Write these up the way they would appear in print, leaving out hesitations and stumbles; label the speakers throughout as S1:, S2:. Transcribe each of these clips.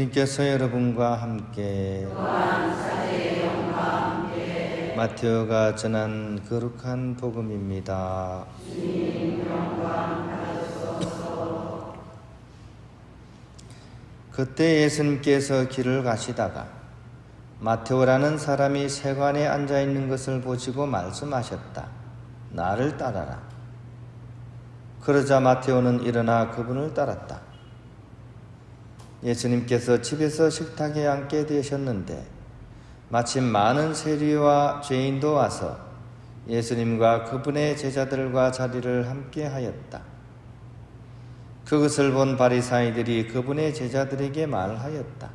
S1: 예수님께서 여러분과 함께 마테오가 전한 거룩한 복음입니다. 그때 예수님께서 길을 가시다가 마테오라는 사람이 세관에 앉아 있는 것을 보시고 말씀하셨다. 나를 따라라. 그러자 마테오는 일어나 그분을 따랐다. 예수님께서 집에서 식탁에 앉게 되셨는데 마침 많은 세리와 죄인도 와서 예수님과 그분의 제자들과 자리를 함께 하였다. 그것을 본 바리사이들이 그분의 제자들에게 말하였다.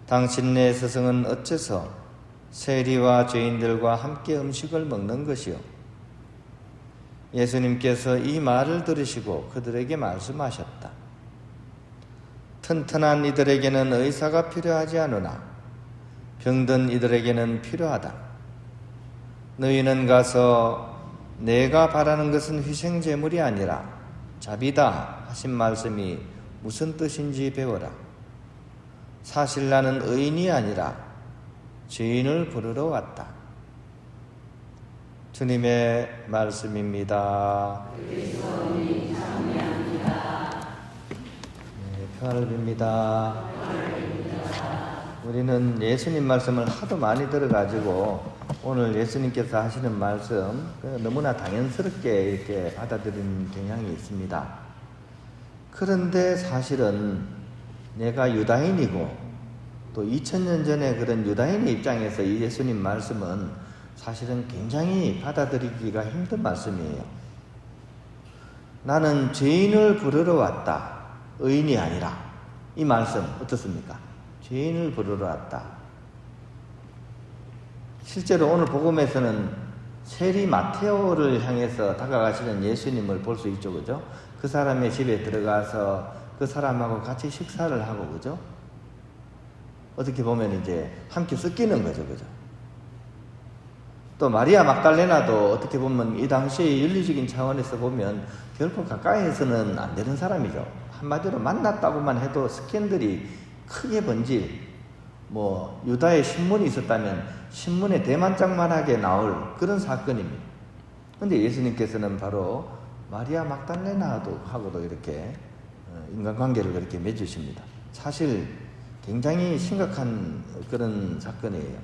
S1: 당신네 스승은 어째서 세리와 죄인들과 함께 음식을 먹는 것이요? 예수님께서 이 말을 들으시고 그들에게 말씀하셨다. 튼튼한 이들에게는 의사가 필요하지 않으나 병든 이들에게는 필요하다. 너희는 가서 내가 바라는 것은 희생제물이 아니라 자비다 하신 말씀이 무슨 뜻인지 배워라. 사실 나는 의인이 아니라 죄인을 부르러 왔다. 주님의 말씀입니다. 평안을 빕니다. 우리는 예수님 말씀을 하도 많이 들어가지고 오늘 예수님께서 하시는 말씀 너무나 당연스럽게 이렇게 받아들이는 경향이 있습니다. 그런데 사실은 내가 유다인이고 또 2000년 전에 그런 유다인의 입장에서 이 예수님 말씀은 사실은 굉장히 받아들이기가 힘든 말씀이에요. 나는 죄인을 부르러 왔다. 의인이 아니라. 이 말씀 어떻습니까? 죄인을 부르러 왔다. 실제로 오늘 복음에서는 세리 마테오를 향해서 다가가시는 예수님을 볼 수 있죠, 그죠? 그 사람의 집에 들어가서 그 사람하고 같이 식사를 하고, 그죠? 어떻게 보면 이제 함께 섞이는 거죠, 그죠? 또 마리아 막달레나도 어떻게 보면 이 당시의 윤리적인 차원에서 보면 결코 가까이에서는 안 되는 사람이죠. 한마디로 만났다고만 해도 스캔들이 크게 번질, 유다의 신문이 있었다면 신문에 대만짝만하게 나올 그런 사건입니다. 그런데 예수님께서는 바로 마리아 막달레나하고도 이렇게 인간관계를 그렇게 맺으십니다. 사실 굉장히 심각한 그런 사건이에요.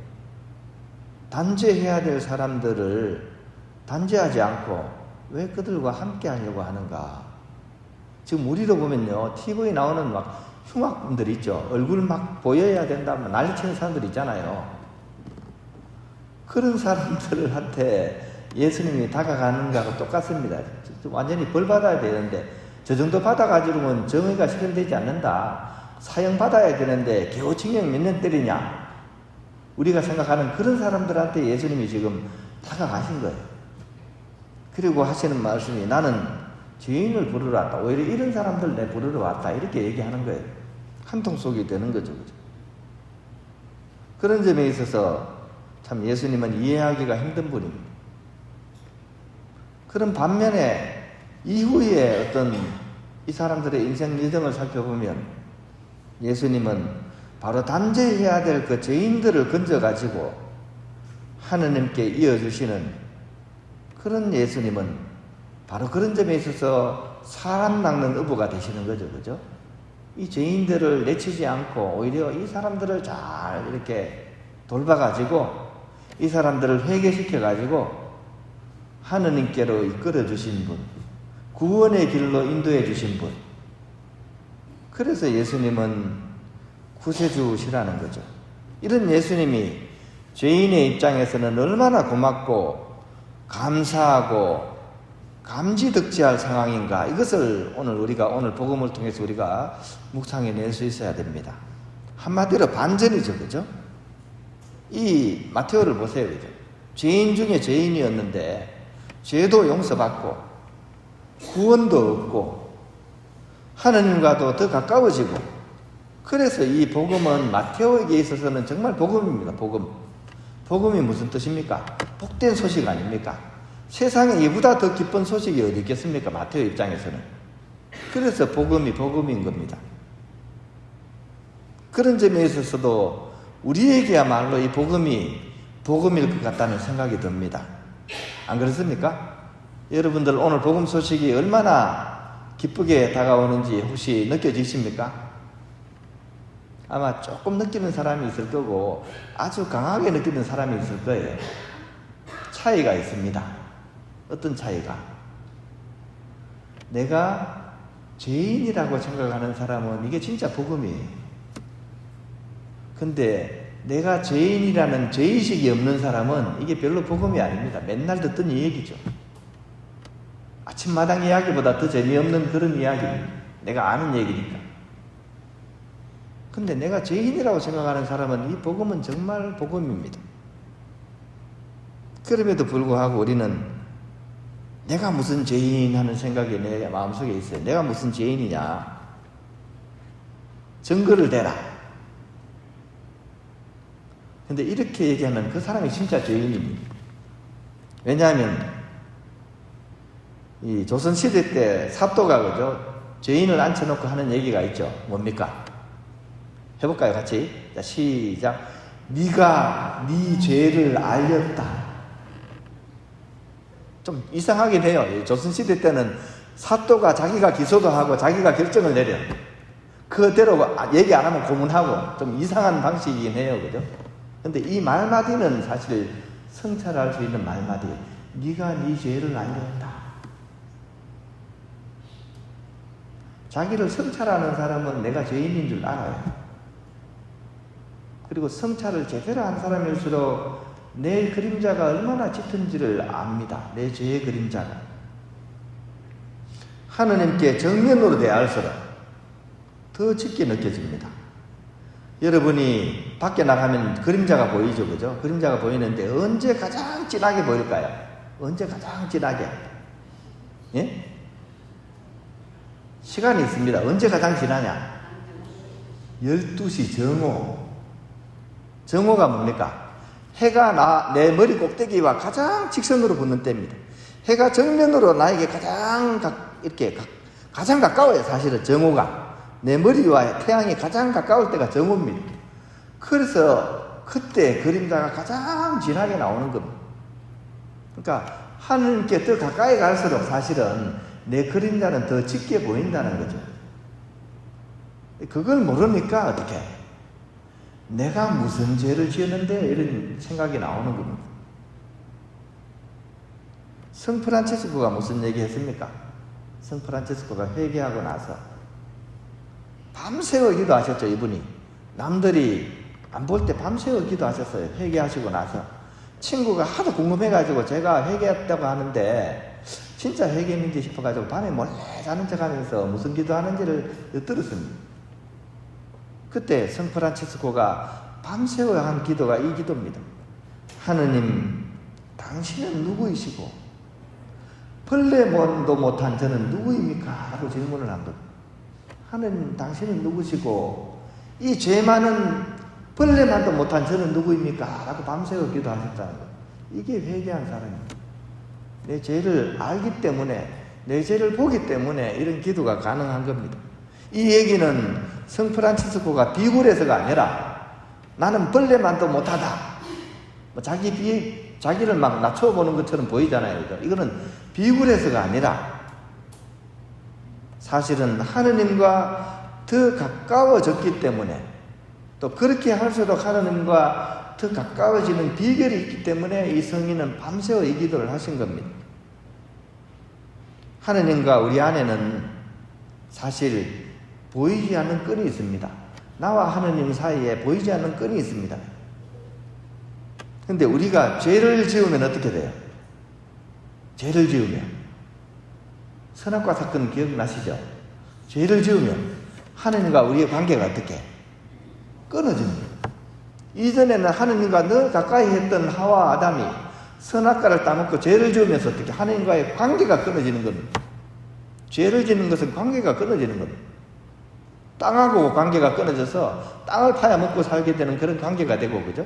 S1: 단죄해야 될 사람들을 단죄하지 않고 왜 그들과 함께 하려고 하는가? 지금 우리로 보면요, TV에 나오는 막 흉악분들 있죠. 얼굴 막 보여야 된다면 난리치는 사람들 있잖아요. 그런 사람들한테 예수님이 다가가는 거하고 똑같습니다. 완전히 벌 받아야 되는데 저 정도 받아가지고는 정의가 실현되지 않는다. 사형 받아야 되는데 겨우 징역 몇 년 때리냐. 우리가 생각하는 그런 사람들한테 예수님이 지금 다가가신 거예요. 그리고 하시는 말씀이 나는 죄인을 부르러 왔다. 오히려 이런 사람들 내 부르러 왔다. 이렇게 얘기하는 거예요. 한통속이 되는 거죠. 그죠? 그런 점에 있어서 참 예수님은 이해하기가 힘든 분입니다. 그런 반면에 이후에 어떤 이 사람들의 인생 여정을 살펴보면 예수님은 바로 단죄해야 될 그 죄인들을 건져가지고 하느님께 이어주시는 그런 예수님은 바로 그런 점에 있어서 사람 낚는 어부가 되시는 거죠. 그죠? 이 죄인들을 내치지 않고 오히려 이 사람들을 잘 이렇게 돌봐가지고 이 사람들을 회개시켜가지고 하느님께로 이끌어 주신 분, 구원의 길로 인도해 주신 분. 그래서 예수님은 구세주시라는 거죠. 이런 예수님이 죄인의 입장에서는 얼마나 고맙고 감사하고 감지덕지할 상황인가, 이것을 오늘 복음을 통해서 우리가 묵상해낼 수 있어야 됩니다. 한마디로 반전이죠, 그죠? 이 마테오를 보세요, 그죠? 죄인 중에 죄인이었는데 죄도 용서받고 구원도 얻고 하느님과도 더 가까워지고, 그래서 이 복음은 마테오에게 있어서는 정말 복음입니다. 복음이 무슨 뜻입니까? 복된 소식 아닙니까? 세상에 이보다 더 기쁜 소식이 어디 있겠습니까? 마테오 입장에서는. 그래서 복음이 복음인 겁니다. 그런 점에 있어서도 우리에게야말로 이 복음이 복음일 것 같다는 생각이 듭니다. 안 그렇습니까? 여러분들 오늘 복음 소식이 얼마나 기쁘게 다가오는지 혹시 느껴지십니까? 아마 조금 느끼는 사람이 있을 거고 아주 강하게 느끼는 사람이 있을 거예요. 차이가 있습니다. 어떤 차이가? 내가 죄인이라고 생각하는 사람은 이게 진짜 복음이에요. 근데 내가 죄인이라는 죄의식이 없는 사람은 이게 별로 복음이 아닙니다. 맨날 듣던 얘기죠. 아침마당 이야기보다 더 재미없는 그런 이야기입니다. 내가 아는 얘기니까. 근데 내가 죄인이라고 생각하는 사람은 이 복음은 정말 복음입니다. 그럼에도 불구하고 우리는 내가 무슨 죄인 하는 생각이 내 마음속에 있어요. 내가 무슨 죄인이냐. 증거를 대라. 근데 이렇게 얘기하면 그 사람이 진짜 죄인입니다. 왜냐하면 이 조선시대 때 사또가 그죠? 죄인을 앉혀놓고 하는 얘기가 있죠. 뭡니까? 해볼까요? 같이. 자, 시작. 네가 네 죄를 알렸다. 좀 이상하긴 해요. 조선시대 때는 사또가 자기가 기소도 하고 자기가 결정을 내려. 그대로 얘기 안 하면 고문하고 좀 이상한 방식이긴 해요. 그죠? 근데 이 말마디는 사실 성찰할 수 있는 말마디예요. 네가 네 죄를 알렸다. 자기를 성찰하는 사람은 내가 죄인인 줄 알아요. 그리고 성찰을 제대로 한 사람일수록 내 그림자가 얼마나 짙은지를 압니다. 내 죄의 그림자가. 하느님께 정면으로 대할수록 더 짙게 느껴집니다. 여러분이 밖에 나가면 그림자가 보이죠, 그죠? 그림자가 보이는데 언제 가장 진하게 보일까요? 언제 가장 진하게? 예? 시간이 있습니다. 언제 가장 진하냐? 12시 정오. 정오가 뭡니까? 해가 내 머리 꼭대기와 가장 직선으로 붙는 때입니다. 해가 정면으로 나에게 가장 가까워요. 사실은 정오가. 내 머리와 태양이 가장 가까울 때가 정오입니다. 그래서 그때 그림자가 가장 진하게 나오는 겁니다. 그러니까 하느님께 더 가까이 갈수록 사실은 내 그림자는 더 짙게 보인다는 거죠. 그걸 모르니까 어떻게? 내가 무슨 죄를 지었는데 이런 생각이 나오는 겁니다. 성 프란치스코가 무슨 얘기 했습니까? 성 프란치스코가 회개하고 나서 밤새워 기도하셨죠. 이분이 남들이 안 볼 때 밤새워 기도하셨어요. 회개하시고 나서 친구가 하도 궁금해가지고 제가 회개했다고 하는데 진짜 회개했는지 싶어가지고 밤에 몰래 자는 척하면서 무슨 기도하는지를 엿들었습니다. 그때 성 프란치스코가 밤새워 한 기도가 이 기도입니다. 하느님, 당신은 누구이시고 벌레만도 못한 저는 누구입니까? 라고 질문을 한 겁니다. 하느님, 당신은 누구시고 이 죄 많은 벌레만도 못한 저는 누구입니까? 라고 밤새워 기도하셨다는 거예요. 이게 회개한 사람입니다. 내 죄를 알기 때문에, 내 죄를 보기 때문에 이런 기도가 가능한 겁니다. 이 얘기는 성 프란치스코가 비굴해서가 아니라 나는 벌레만도 못하다. 자기를 막 낮춰보는 것처럼 보이잖아요. 이거는 비굴해서가 아니라 사실은 하느님과 더 가까워졌기 때문에 또 그렇게 할수록 하느님과 더 가까워지는 비결이 있기 때문에 이 성인은 밤새워 이 기도를 하신 겁니다. 하느님과 우리 안에는 사실 보이지 않는 끈이 있습니다. 나와 하느님 사이에 보이지 않는 끈이 있습니다. 근데 우리가 죄를 지으면 어떻게 돼요? 죄를 지으면 선악과 사건 기억나시죠? 죄를 지으면 하느님과 우리의 관계가 어떻게? 끊어집니다. 이전에는 하느님과 늘 가까이 했던 하와 아담이 선악과를 따먹고 죄를 지으면서 어떻게? 하느님과의 관계가 끊어지는 겁니다. 죄를 짓는 것은 관계가 끊어지는 겁니다. 땅하고 관계가 끊어져서 땅을 파야먹고 살게 되는 그런 관계가 되고, 그죠?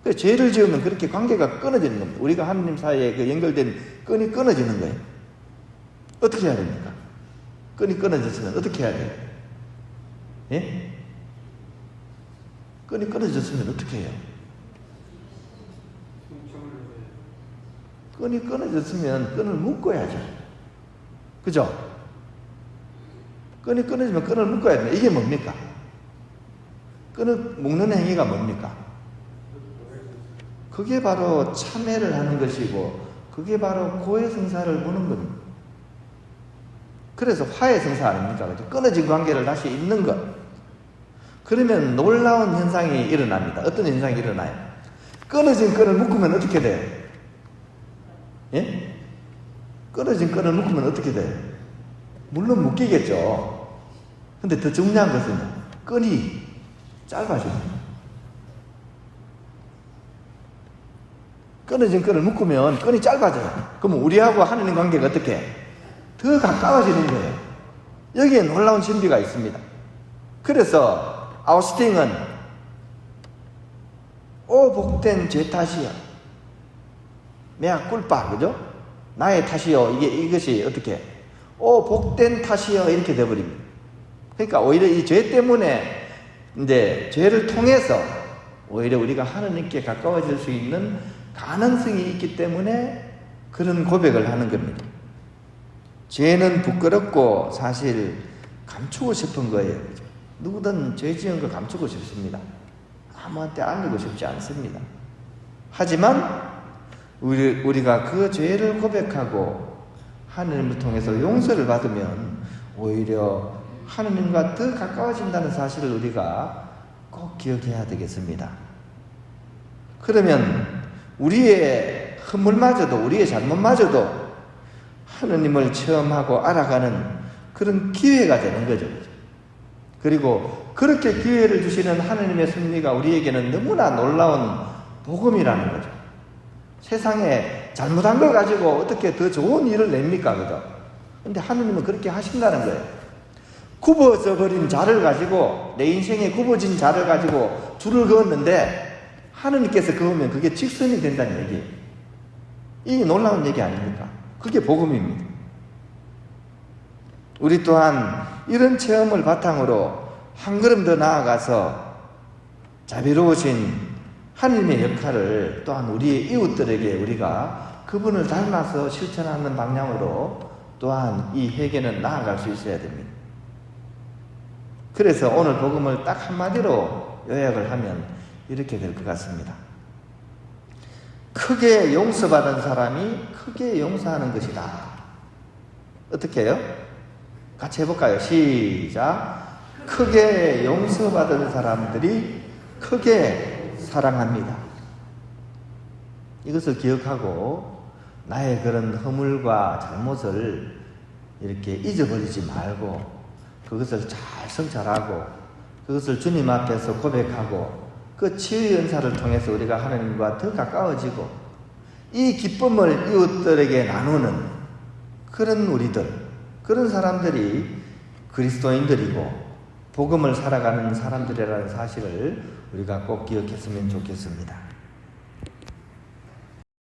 S1: 그래서 죄를 지으면 그렇게 관계가 끊어지는 겁니다. 우리가 하느님 사이에 그 연결된 끈이 끊어지는 거예요. 어떻게 해야 됩니까? 끈이 끊어졌으면 어떻게 해야 돼요? 예? 끈이 끊어졌으면 어떻게 해요? 끈이 끊어졌으면 끈을 묶어야죠. 그죠? 끈이 끊어지면 끈을 묶어야 됩니다. 이게 뭡니까? 끈을 묶는 행위가 뭡니까? 그게 바로 참회를 하는 것이고, 그게 바로 고해성사를 보는 겁니다. 그래서 화해성사 아닙니까? 그죠? 끊어진 관계를 다시 잇는 것. 그러면 놀라운 현상이 일어납니다. 어떤 현상이 일어나요? 끊어진 끈을 묶으면 어떻게 돼요? 예? 끊어진 끈을 묶으면 어떻게 돼요? 물론 묶이겠죠. 근데 더 중요한 것은 끈이 짧아집니다. 끊어진 끈을 묶으면 끈이 짧아져요. 그럼 우리하고 하느님 관계가 어떻게? 더 가까워지는 거예요. 여기에 놀라운 신비가 있습니다. 그래서 아우스팅은 오 복된 죄 탓이여 메아 꿀빠, 그죠? 나의 탓이여. 이것이 어떻게? 오 복된 탓이여 이렇게 돼버립니다. 그러니까 오히려 이 죄 때문에 이제 죄를 통해서 오히려 우리가 하느님께 가까워질 수 있는 가능성이 있기 때문에 그런 고백을 하는 겁니다. 죄는 부끄럽고 사실 감추고 싶은 거예요. 그죠? 누구든 죄 지은 거 감추고 싶습니다. 아무한테 알리고 싶지 않습니다. 하지만 우리가 그 죄를 고백하고 하느님을 통해서 용서를 받으면 오히려 하느님과 더 가까워진다는 사실을 우리가 꼭 기억해야 되겠습니다. 그러면 우리의 허물마저도, 우리의 잘못마저도 하느님을 체험하고 알아가는 그런 기회가 되는 거죠. 그리고 그렇게 기회를 주시는 하느님의 섭리가 우리에게는 너무나 놀라운 복음이라는 거죠. 세상에 잘못한 걸 가지고 어떻게 더 좋은 일을 냅니까? 그죠? 근데 하느님은 그렇게 하신다는 거예요. 굽어져 버린 자를 가지고, 내 인생에 굽어진 자를 가지고 줄을 그었는데 하느님께서 그으면 그게 직선이 된다는 얘기예요. 이 놀라운 얘기 아닙니까? 그게 복음입니다. 우리 또한 이런 체험을 바탕으로 한 걸음 더 나아가서 자비로우신 하느님의 역할을 또한 우리의 이웃들에게 우리가 그분을 닮아서 실천하는 방향으로 또한 이 회개는 나아갈 수 있어야 됩니다. 그래서 오늘 복음을 딱 한마디로 요약을 하면 이렇게 될 것 같습니다. 크게 용서받은 사람이 크게 용서하는 것이다. 어떻게 해요? 같이 해볼까요? 시작. 크게 용서받은 사람들이 크게 사랑합니다. 이것을 기억하고 나의 그런 허물과 잘못을 이렇게 잊어버리지 말고 그것을 잘 성찰하고 그것을 주님 앞에서 고백하고 그 치유의 은사를 통해서 우리가 하나님과 더 가까워지고 이 기쁨을 이웃들에게 나누는 그런 우리들, 그런 사람들이 그리스도인들이고 복음을 살아가는 사람들이라는 사실을 우리가 꼭 기억했으면 좋겠습니다.